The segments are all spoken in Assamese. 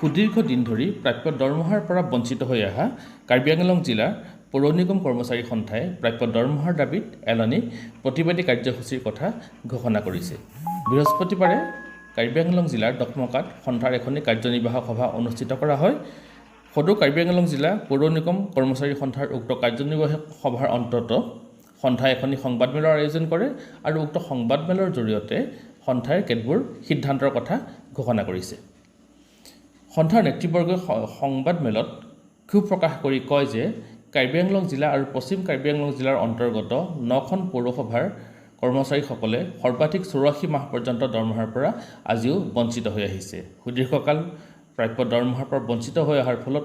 সুদীৰ্ঘ দিন ধৰি প্ৰাপ্য দৰমহাৰ পৰা বঞ্চিত হৈ অহা কাৰ্বি আংলং জিলাৰ পৌৰ নিগম কৰ্মচাৰী সন্থাই প্ৰাপ্য দৰমহাৰ দাবীত এলানি প্ৰতিবাদী কাৰ্যসূচীৰ কথা ঘোষণা কৰিছে। বৃহস্পতিবাৰে কাৰ্বি আংলং জিলাৰ ডকমকাত সন্থাৰ এখনি কাৰ্যনিৰ্বাহক সভা অনুষ্ঠিত কৰা হয়। সদৌ কাৰ্বি আংলং জিলা পৌৰ নিগম কৰ্মচাৰী সন্থাৰ উক্ত কাৰ্যনিৰ্বাহক সভাৰ অন্তত সন্থাই এখনি সংবাদমেলৰ আয়োজন কৰে আৰু উক্ত সংবাদমেলৰ জৰিয়তে সন্থাই কেতবোৰ সিদ্ধান্তৰ কথা ঘোষণা কৰিছে। সন্থাৰ নেতৃবৰ্গই সংবাদমেলত ক্ষোভ প্ৰকাশ কৰি কয় যে কাৰ্বি আংলং জিলা আৰু পশ্চিম কাৰ্বি আংলং জিলাৰ অন্তৰ্গত 9খন পৌৰসভাৰ কৰ্মচাৰীসকলে সৰ্বাধিক 84 মাহ পৰ্যন্ত দৰমহাৰ পৰা আজিও বঞ্চিত হৈ আহিছে। সুদীৰ্ঘকাল প্ৰাপ্য দৰমহাৰ পৰা বঞ্চিত হৈ অহাৰ ফলত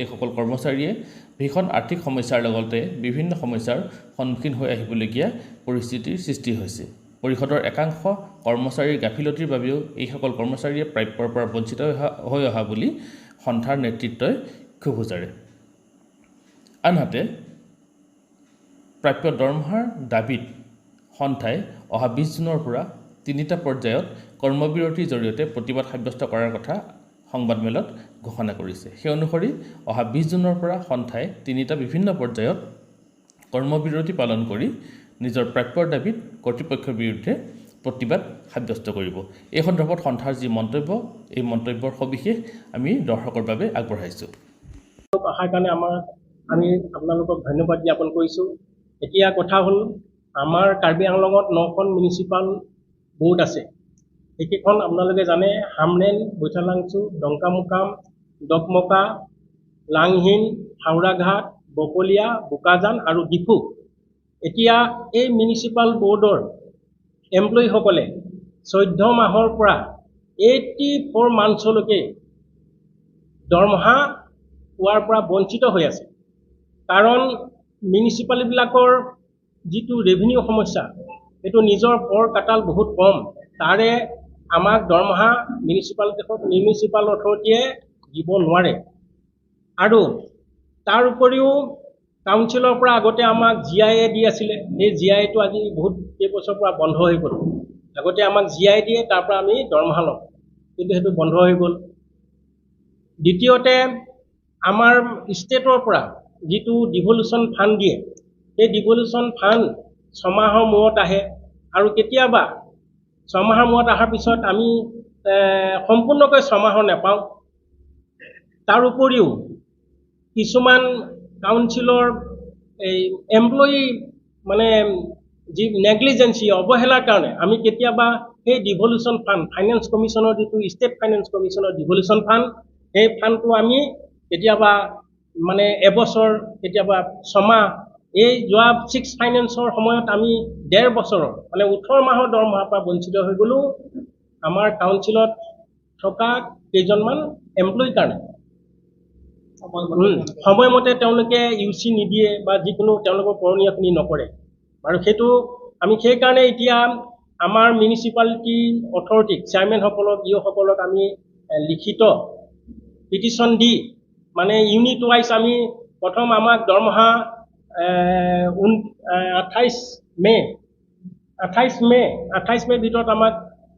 এইসকল কৰ্মচাৰীয়ে ভীষণ আৰ্থিক সমস্যাৰ লগতে বিভিন্ন সমস্যাৰ সন্মুখীন হৈ আহিবলগীয়া পৰিস্থিতিৰ সৃষ্টি হৈছে। পৰিষদৰ একাংশ কৰ্মচাৰীৰ গাফিলতিৰ বাবেও এইসকল কৰ্মচাৰীয়ে প্ৰাপ্যৰ পৰা বঞ্চিত হৈ অহা বুলি সন্থাৰ নেতৃত্বই ক্ষোভ উজাৰে। আনহাতে প্ৰাপ্য দৰমহাৰ দাবীত সন্থাই অহা 20 জুনৰ পৰা 3টা পৰ্যায়ত কৰ্মবিৰতিৰ জৰিয়তে প্ৰতিবাদ সাব্যস্ত কৰাৰ কথা সংবাদমেলত ঘোষণা কৰিছে। সেই অনুসৰি অহা 20 জুনৰ পৰা সন্থাই 3টা বিভিন্ন পৰ্যায়ত কৰ্মবিৰতি পালন কৰি নিজৰ প্ৰাপ্যৰ দাবীত কৰ্তৃপক্ষৰ বিৰুদ্ধে প্ৰতিবাদ সাব্যস্ত কৰিব। এই সন্দৰ্ভত সন্থাৰ যি মন্তব্য, এই মন্তব্যৰ সবিশেষ আমি দৰ্শকৰ বাবে আগবঢ়াইছোঁ। অহাৰ কাৰণে আমি আপোনালোকক ধন্যবাদ জ্ঞাপন কৰিছোঁ। এতিয়া কথা হ'ল, আমাৰ কাৰ্বি আংলঙত 9খন মিউনিচিপাল বোৰ্ড আছে। সেইকেইখন আপোনালোকে জানে, হামৰেন, বৈঠালাংছু, ডংকামুকাম, ডকমকা, লাংহিন, হাওৰাঘাট, বকলীয়া, বোকাজান আৰু ডিফু। এতিয়া এই মিউনিচিপাল বোৰ্ডৰ এমপ্লয়ীসকলে 14 মাহৰ পৰা 84 মান্থছলৈকে দৰমহা পোৱাৰ পৰা বঞ্চিত হৈ আছে। কাৰণ মিউনিচিপালিটিবিলাকৰ যিটো ৰেভিনিউ সমস্যা, সেইটো নিজৰ কৰ কাটাল বহুত কম। তাৰে আমাক দৰমহা মিউনিচিপাল অথৰিটিয়ে দিব নোৱাৰে। আৰু তাৰ উপৰিও কাউন্সিলৰ পৰা আগতে আমাক GIA দি আছিলে। সেই GIAটো আজি বহুত কেইবছৰৰ পৰা বন্ধ হৈ গ'ল। আগতে আমাক GIA দিয়ে, তাৰ পৰা আমি দৰমহা লওঁ, কিন্তু সেইটো বন্ধ হৈ গ'ল। দ্বিতীয়তে আমাৰ ষ্টেটৰ পৰা যিটো ডিভলিউশ্যন ফাণ্ড দিয়ে, সেই ডিভলিউশ্যন ফাণ্ড 6 মাহৰ মূৰত আহে আৰু কেতিয়াবা 6 মাহৰ মূৰত অহাৰ পিছত আমি সম্পূৰ্ণকৈ 6 মাহৰ নাপাওঁ। তাৰ উপৰিও কিছুমান কাউন্সিলৰ এই এমপ্লয়ী মানে যি নেগলিজেঞ্চি, অৱহেলাৰ কাৰণে আমি কেতিয়াবা সেই ডিভলিউশ্যন ফাণ্ড, ফাইনেন্স কমিশ্যনৰ যিটো ষ্টেট ফাইনেন্স কমিশ্যনৰ ডিভলিউশ্যন ফাণ্ড, সেই ফাণ্ডটো আমি কেতিয়াবা মানে এবছৰ, কেতিয়াবা 6 মাহ, এই যোৱা 6 ফাইনেন্সৰ সময়ত আমি 1.5 বছৰৰ মানে 18 মাহৰ দৰমহাৰ পৰা বঞ্চিত হৈ গ'লোঁ আমাৰ কাউন্সিলত থকা কেইজনমান এমপ্লয়ীৰ কাৰণে। সময়মতে তেওঁলোকে UC নিদিয়ে বা যিকোনো তেওঁলোকৰ কৰণীয়খিনি নকৰে। আৰু সেইটো আমি সেইকাৰণে এতিয়া আমাৰ মিউনিচিপালিটি অথৰিটিক, চেয়াৰমেনসকলক, ইঅ'সকলক আমি লিখিত পিটিশ্যন দি মানে ইউনিট ৱাইজ আমি প্ৰথম আমাক দৰমহা 28 মে ভিতৰত আমাক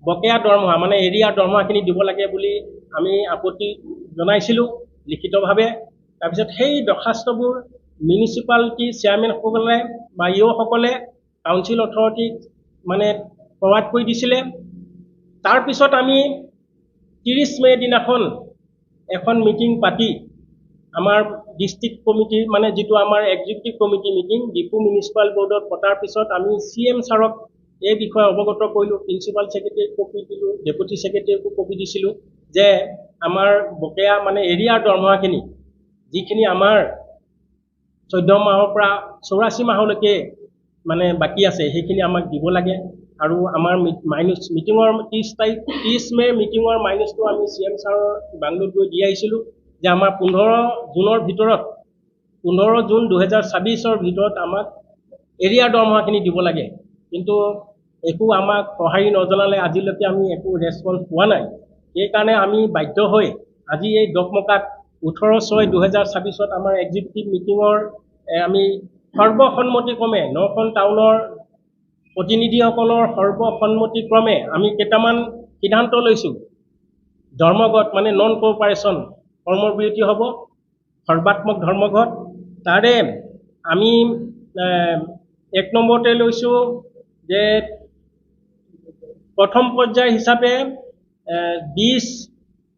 বকেয়া দৰমহা মানে এৰিয়াৰ দৰমহাখিনি দিব লাগে বুলি আমি আপত্তি জনাইছিলোঁ লিখিতভাৱে। তাৰপিছত সেই দৰখাস্তবোৰ মিউনিচিপালিটি চেয়াৰমেনসকলে বা ইঅ'সকলে কাউন্সিল অথৰিটিক মানে ফৰৱাৰ্ড কৰি দিছিলে। তাৰপিছত আমি 30 মে দিনাখন এখন মিটিং পাতি আমাৰ ডিষ্ট্ৰিক্ট কমিটি মানে যিটো আমাৰ executive committee meeting Diphu municipal বৰ্ডত পতাৰ পিছত আমি CM ছাৰক এই বিষয়ে অৱগত কৰিলোঁ। প্ৰিন্সিপাল ছেক্ৰেটাৰীক কপি দিলোঁ, ডেপুটি ছেক্ৰেটাৰীকো কপি দিছিলোঁ যে আমাৰ বকেয়া মানে এৰিয়াৰ দৰমহাখিনি যিখিনি আমাৰ 14 মাহৰ পৰা 84 মাহলৈকে মানে বাকী আছে, সেইখিনি আমাক দিব লাগে। আৰু আমাৰ মিটিঙৰ 30 মে মিটিঙৰ মাইনাছটো আমি CM ছাৰৰ বাংলোত গৈ দি আহিছিলোঁ যে আমাৰ 15 জুনৰ ভিতৰত, 15 জুন 2026ৰ ভিতৰত আমাক এৰিয়াৰ দৰমহাখিনি দিব লাগে। কিন্তু একো আমাক সঁহাৰি নজনালে, আজিলৈকে আমি একো ৰেছপন্স পোৱা নাই। সেইকাৰণে আমি বাধ্য হৈ আজি এই ডকমকাত 18/6/2026ত আমাৰ এক্সিকিউটিভ মিটিঙৰ আমি সৰ্বসন্মতিক্ৰমে 9খন টাউনৰ প্ৰতিনিধিসকলৰ সৰ্বসন্মতিক্ৰমে আমি কেইটামান সিদ্ধান্ত লৈছোঁ ধৰ্মঘট মানে নন কোঅপাৰেশ্যন কৰ্মবিৰতি হ'ব, সৰ্বাত্মক ধৰ্মঘট। তাৰে আমি 1 নম্বৰতে লৈছোঁ যে প্ৰথম পৰ্যায় হিচাপে 20,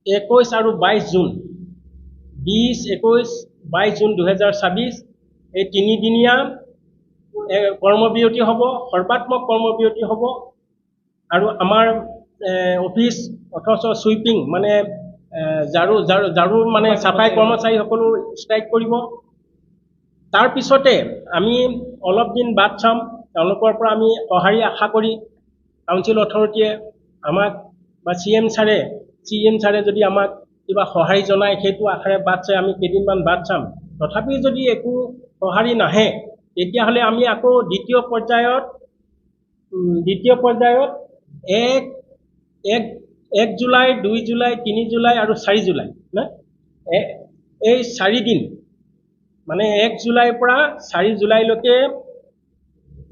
21 আৰু 22 জুন 20, 21, 22 জুন 2024 এই 3 দিনীয়া কৰ্মবিৰতি হ'ব, সৰ্বাত্মক কৰ্মবিৰতি হ'ব। আৰু আমাৰ অফিচ অথচ চুইপিং মানে ঝাৰু মানে চাফাই কৰ্মচাৰীসকলো ষ্ট্ৰাইক কৰিব। তাৰপিছতে আমি অলপ দিন বাট চাম, তেওঁলোকৰ পৰা আমি সঁহাৰি আশা কৰি কাউন্সিল অথৰিটিয়ে আমাক বা CM ছাৰে যদি আমাক কিবা সঁহাৰি জনায় সেইটো আশাৰে বাট চাই আমি কেইদিনমান বাট চাম। তথাপি যদি একো সঁহাৰি নাহে তেতিয়াহ'লে আমি আকৌ দ্বিতীয় পৰ্যায়ত 1 জুলাই, 2 জুলাই, 3 জুলাই আৰু 4 জুলাই এই 4 দিন মানে 1 জুলাইৰ পৰা 4 জুলাইলৈকে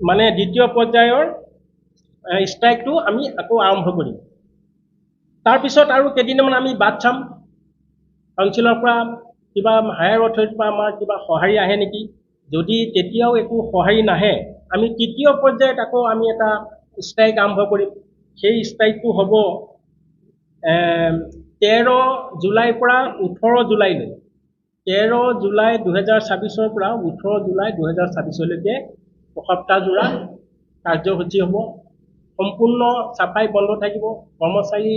মানে দ্বিতীয় পৰ্যায়ৰ ষ্ট্ৰাইকটো আমি আকৌ আৰম্ভ কৰিম। তাৰপিছত আৰু কেইদিনমান আমি বাট চাম, কাউন্সিলৰ পৰা কিবা হায়াৰ অথৰিটিৰ পৰা আমাৰ কিবা সঁহাৰি আহে নেকি। যদি তেতিয়াও একো সঁহাৰি নাহে আমি তৃতীয় পৰ্যায়ত আকৌ আমি এটা ষ্ট্ৰাইক আৰম্ভ কৰিম। সেই ষ্ট্ৰাইকটো হ'ব 13 জুলাইৰ পৰা 18 জুলাইলৈ। 13 জুলাই 2024 পৰা 18 জুলাই 2024লৈকে সপ্তাহজোৰা কাৰ্যসূচী হ'ব। সম্পূৰ্ণ চাফাই বন্ধ থাকিব, কৰ্মচাৰী